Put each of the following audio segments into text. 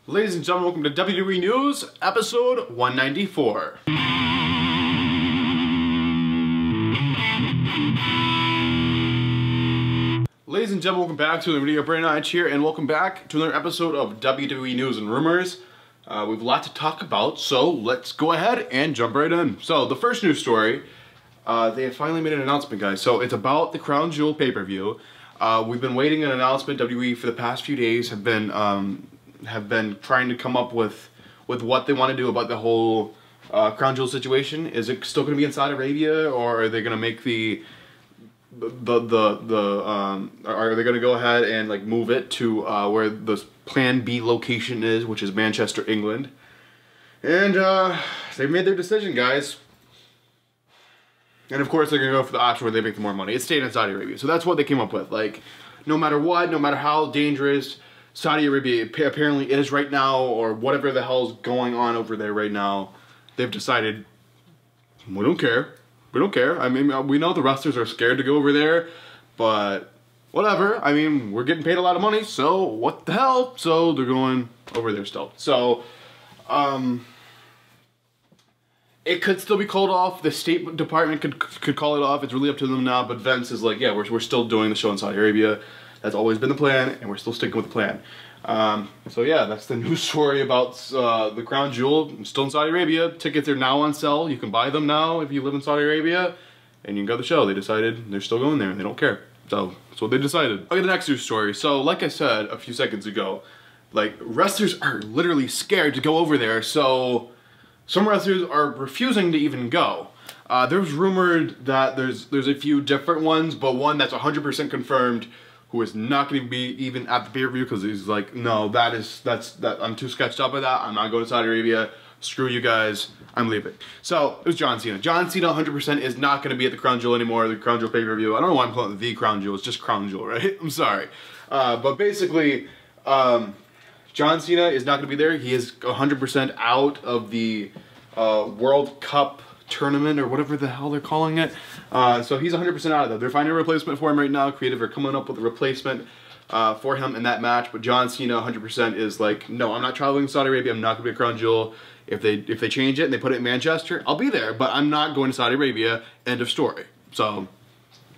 Ladies and gentlemen, welcome to WWE News, episode 194. Ladies and gentlemen, welcome back to the video. Bryan here, and welcome back to another episode of WWE News and Rumors. We have a lot to talk about, so let's go ahead and jump right in. So, the first news story, they have finally made an announcement, guys. So, it's about the Crown Jewel pay-per-view. We've been waiting an announcement. WWE for the past few days have been trying to come up with what they want to do about the whole Crown Jewel situation. Is it still going to be in Saudi Arabia, or are they going to make are they going to go ahead and like move it to where the Plan B location is, which is Manchester, England? And they've made their decision, guys. And of course, they're going to go for the option where they make the more money. It's staying in Saudi Arabia. So that's what they came up with. Like, no matter what, no matter how dangerous Saudi Arabia apparently is right now, or whatever the hell's going on over there right now, they've decided, we don't care. We don't care. I mean, we know the wrestlers are scared to go over there, but whatever. I mean, we're getting paid a lot of money, so what the hell? So they're going over there still. So, it could still be called off. The State Department could call it off. It's really up to them now. But Vince is like, yeah, we're still doing the show in Saudi Arabia. That's always been the plan, and we're still sticking with the plan. So yeah, that's the news story about the Crown Jewel. I'm still in Saudi Arabia. Tickets are now on sale. You can buy them now if you live in Saudi Arabia, and you can go to the show. They decided they're still going there, and they don't care. So that's what they decided. Okay, the next news story. So like I said a few seconds ago, like, wrestlers are literally scared to go over there. So some wrestlers are refusing to even go. There's rumored that there's a few different ones, but one that's 100% confirmed, who is not going to be even at the pay-per-view because he's like, no, I'm too sketched up with that. I'm not going to Saudi Arabia. Screw you guys. I'm leaving. So, it was John Cena. John Cena 100% is not going to be at the Crown Jewel anymore, the Crown Jewel pay-per-view. I don't know why I'm calling it the Crown Jewel. It's just Crown Jewel, right? I'm sorry. But basically, John Cena is not going to be there. He is 100% out of the World Cup tournament, or whatever the hell they're calling it. So he's 100% out of that. They're finding a replacement for him right now. Creative are coming up with a replacement for him in that match. But John Cena 100% is like, no, I'm not traveling to Saudi Arabia. I'm not going to be a Crown Jewel. If they change it and they put it in Manchester, I'll be there. But I'm not going to Saudi Arabia. End of story. So,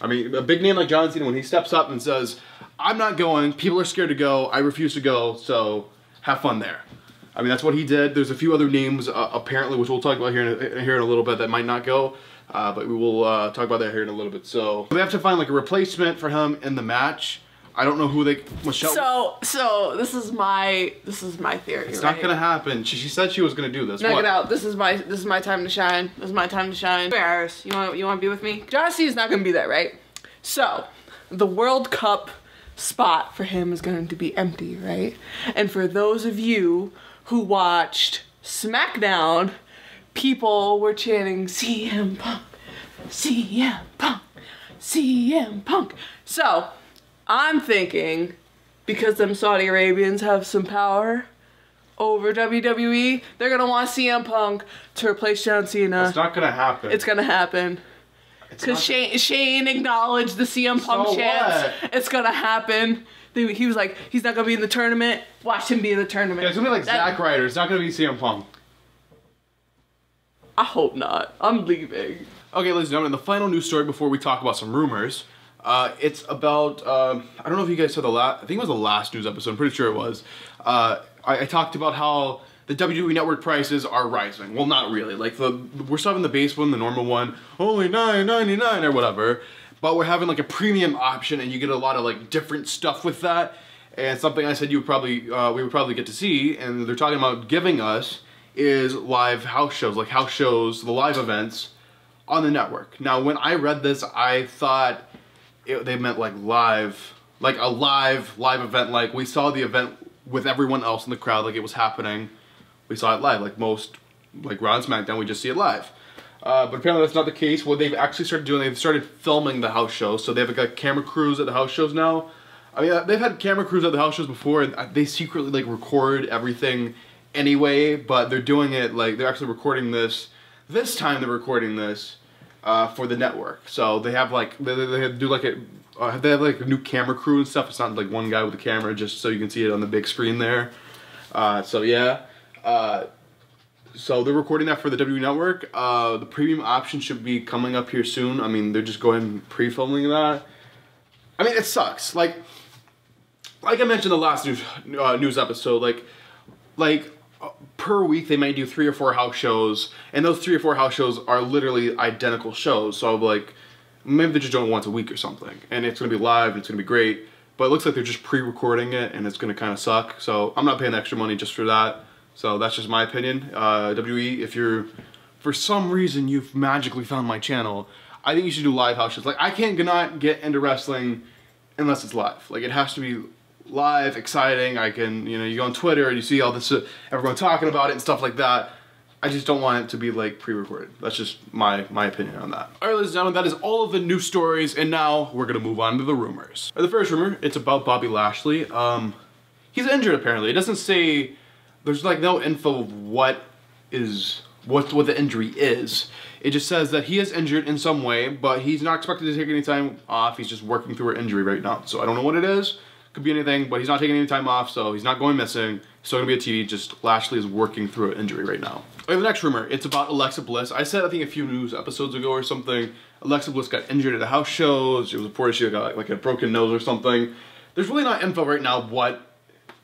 I mean, a big name like John Cena, when he steps up and says, I'm not going, people are scared to go, I refuse to go, so have fun there. I mean, that's what he did. There's a few other names, apparently, which we'll talk about here in a little bit, that might not go. But we will talk about that here in a little bit. So they have to find like a replacement for him in the match. I don't know who they. Michelle. So this is my theory. It's not gonna happen. She said she was gonna do this. Knock it out. This is my time to shine. This is my time to shine. Harris, you want to be with me? John Cena's not gonna be there, right? So the World Cup spot for him is going to be empty, right? And for those of you who watched SmackDown, people were chanting CM Punk, CM Punk, CM Punk. So, I'm thinking, because them Saudi Arabians have some power over WWE, they're gonna want CM Punk to replace John Cena. It's not gonna happen. It's gonna happen. Because Shane acknowledged the CM Punk chance. It's gonna happen. He was like, he's not gonna be in the tournament. Watch him be in the tournament. Yeah, it's gonna be like Zack Ryder. It's not gonna be CM Punk. I hope not. I'm leaving. Okay, ladies and gentlemen, the final news story before we talk about some rumors. It's about, I don't know if you guys saw I think it was the last news episode, I'm pretty sure it was. I talked about how the WWE Network prices are rising. Well, not really. Like, we're still having the base one, the normal one, only $9.99 or whatever. But we're having like a premium option, and you get a lot of like different stuff with that. And something I said we would probably get to see, and they're talking about giving us, is live house shows, like house shows, the live events on the network. Now, when I read this, I thought they meant like live, like a live event, like we saw the event with everyone else in the crowd, like it was happening. We saw it live, like most, like Raw and SmackDown, we just see it live. But apparently that's not the case. What they've actually started doing, they've started filming the house shows, so they've got camera crews at the house shows now. I mean, they've had camera crews at the house shows before, and they secretly like record everything anyway, but they're doing it like, they're actually recording this time they're recording this for the network. So they have like, they do like they have like a new camera crew and stuff. It's not like one guy with a camera just so you can see it on the big screen there. So yeah. So they're recording that for the WWE Network. The premium option should be coming up here soon. I mean, they're just going and pre-filming that. I mean, it sucks. Like I mentioned in the last news episode, like per week they might do 3 or 4 house shows, and those 3 or 4 house shows are literally identical shows. So like, maybe they're just doing it once a week or something, and it's gonna be live and it's gonna be great. But it looks like they're just pre-recording it, and it's gonna kind of suck. So I'm not paying extra money just for that. So that's just my opinion. WWE, if you're, for some reason, you've magically found my channel, I think you should do live house shows. Like, I can't not get into wrestling unless it's live. Like, it has to be live, exciting. I can, you know, you go on Twitter and you see all this, everyone talking about it and stuff like that. I just don't want it to be, like, pre-recorded. That's just my opinion on that. Alright, ladies and gentlemen, that is all of the news stories, and now we're gonna move on to the rumors. The first rumor, it's about Bobby Lashley. He's injured, apparently. It doesn't say... There's like no info of what the injury is. It just says that he is injured in some way, but he's not expected to take any time off. He's just working through an injury right now. So I don't know what it is. Could be anything, but he's not taking any time off, so he's not going missing. Still gonna be a TV, just Lashley is working through an injury right now. Okay, the next rumor, it's about Alexa Bliss. I said, I think a few news episodes ago or something, Alexa Bliss got injured at a house show. It was reported she got like a broken nose or something. There's really not info right now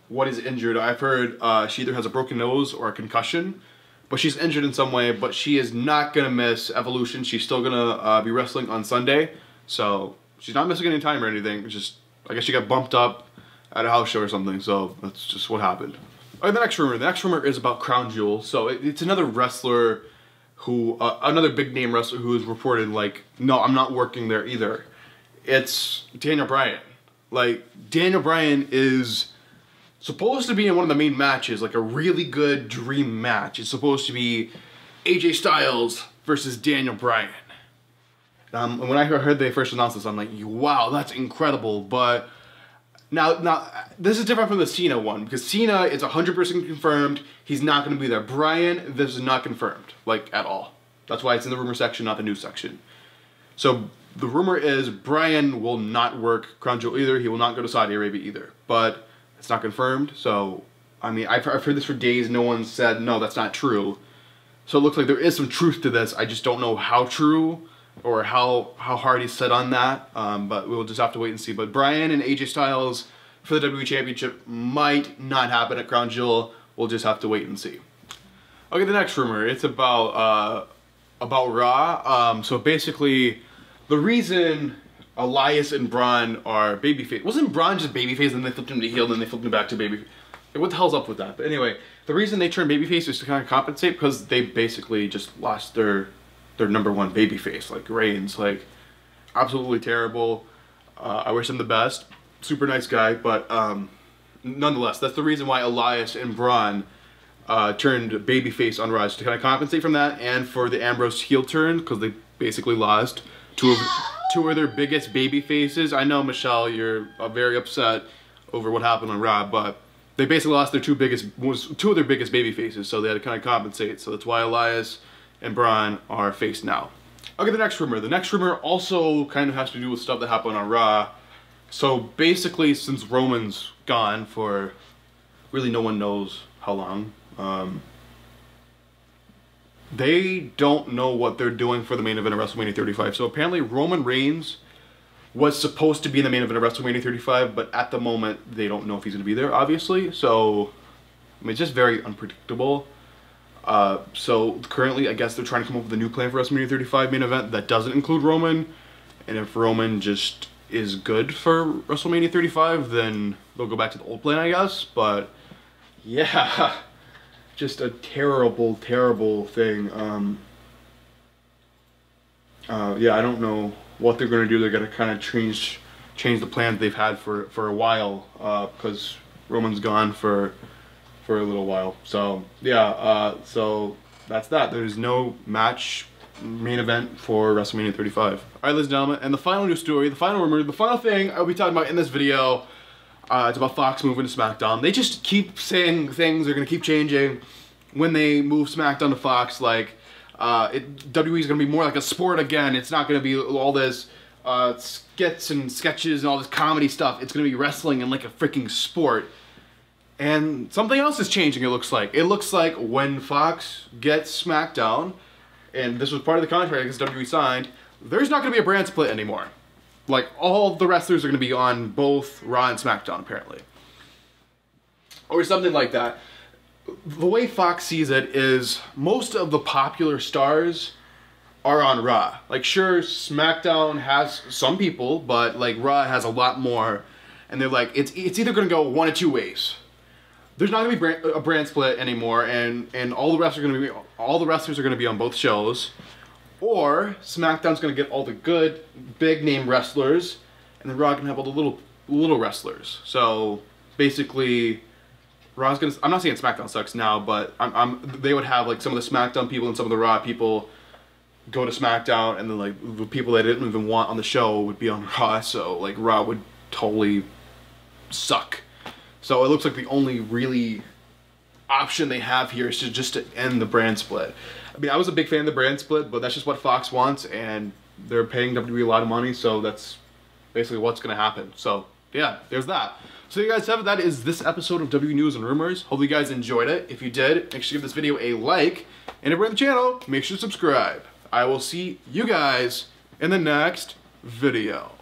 what is injured. I've heard she either has a broken nose or a concussion, but she's injured in some way, but she is not gonna miss Evolution. She's still gonna be wrestling on Sunday, so she's not missing any time or anything. It's just, I guess she got bumped up at a house show or something, so that's just what happened. Alright, the next rumor is about Crown Jewel. So it's another wrestler who, another big name wrestler who is reported like, no, I'm not working there either. It's Daniel Bryan. Like, Daniel Bryan is supposed to be in one of the main matches, like a really good dream match. It's supposed to be AJ Styles versus Daniel Bryan. And when I heard they first announced this, I'm like, wow, that's incredible. But now this is different from the Cena one, because Cena is 100% confirmed. He's not going to be there. Bryan, this is not confirmed, like, at all. That's why it's in the rumor section, not the news section. So the rumor is Bryan will not work Crown Jewel either. He will not go to Saudi Arabia either. But it's not confirmed, so, I mean, I've heard this for days. No one said, no, that's not true. So it looks like there is some truth to this. I just don't know how true or how hard he's set on that, but we'll just have to wait and see. But Bryan and AJ Styles for the WWE Championship might not happen at Crown Jewel. We'll just have to wait and see. Okay, the next rumor, it's about Raw. So basically, the reason Elias and Braun are babyface. Wasn't Braun just babyface and then they flipped him to heel and then they flipped him back to babyface? Like, what the hell's up with that? But anyway, the reason they turned babyface is to kind of compensate because they basically just lost their #1 babyface, like Reigns. Like, absolutely terrible. I wish him the best. Super nice guy, but nonetheless, that's the reason why Elias and Braun turned babyface on Raw, to kind of compensate from that and for the Ambrose heel turn because they basically lost two of their biggest baby faces. I know, Michelle, you're very upset over what happened on Raw, but they basically lost their two of their biggest baby faces, so they had to kind of compensate. So that's why Elias and Braun are face now. Okay, the next rumor. The next rumor also kind of has to do with stuff that happened on Raw. So basically, since Roman's gone for really no one knows how long, they don't know what they're doing for the main event of WrestleMania 35. So apparently Roman Reigns was supposed to be in the main event of WrestleMania 35, but at the moment they don't know if he's going to be there, obviously. So, I mean, it's just very unpredictable. So currently, I guess they're trying to come up with a new plan for WrestleMania 35 main event that doesn't include Roman. And if Roman just is good for WrestleMania 35, then they'll go back to the old plan, I guess. But yeah, just a terrible, terrible thing. Yeah, I don't know what they're going to do. They're going to kind of change the plans they've had for a while, because Roman's gone for a little while. So yeah, so that's that. There's no match main event for WrestleMania 35. Alright, ladies and gentlemen, and the final news story, the final rumor, the final thing I'll be talking about in this video, it's about Fox moving to SmackDown. They just keep saying things are going to keep changing when they move SmackDown to Fox. Like, WWE is going to be more like a sport again. It's not going to be all this skits and sketches and all this comedy stuff. It's going to be wrestling and like a freaking sport. And something else is changing, it looks like. It looks like when Fox gets SmackDown, and this was part of the contract because WWE signed, there's not going to be a brand split anymore. Like, all the wrestlers are going to be on both Raw and SmackDown, apparently. Or something like that. The way Fox sees it is most of the popular stars are on Raw. Like, sure, SmackDown has some people, but, like, Raw has a lot more. And they're like, it's either going to go one of two ways. There's not going to be a brand split anymore, and all the wrestlers are going to be on both shows. Or SmackDown's going to get all the good, big-name wrestlers, and then Raw can have all the little wrestlers. So, basically, Raw's going to... I'm not saying SmackDown sucks now, but they would have, like, some of the SmackDown people and some of the Raw people go to SmackDown, and then, like, the people they didn't even want on the show would be on Raw, so, like, Raw would totally suck. So, it looks like the only really option they have here is just to end the brand split. I mean, I was a big fan of the brand split, but that's just what Fox wants, and they're paying WWE a lot of money, so that's basically what's going to happen. So, yeah, there's that. So you guys have it. That is this episode of WWE News and Rumors. Hope you guys enjoyed it. If you did, make sure to give this video a like, and if you're on the channel, make sure to subscribe. I will see you guys in the next video.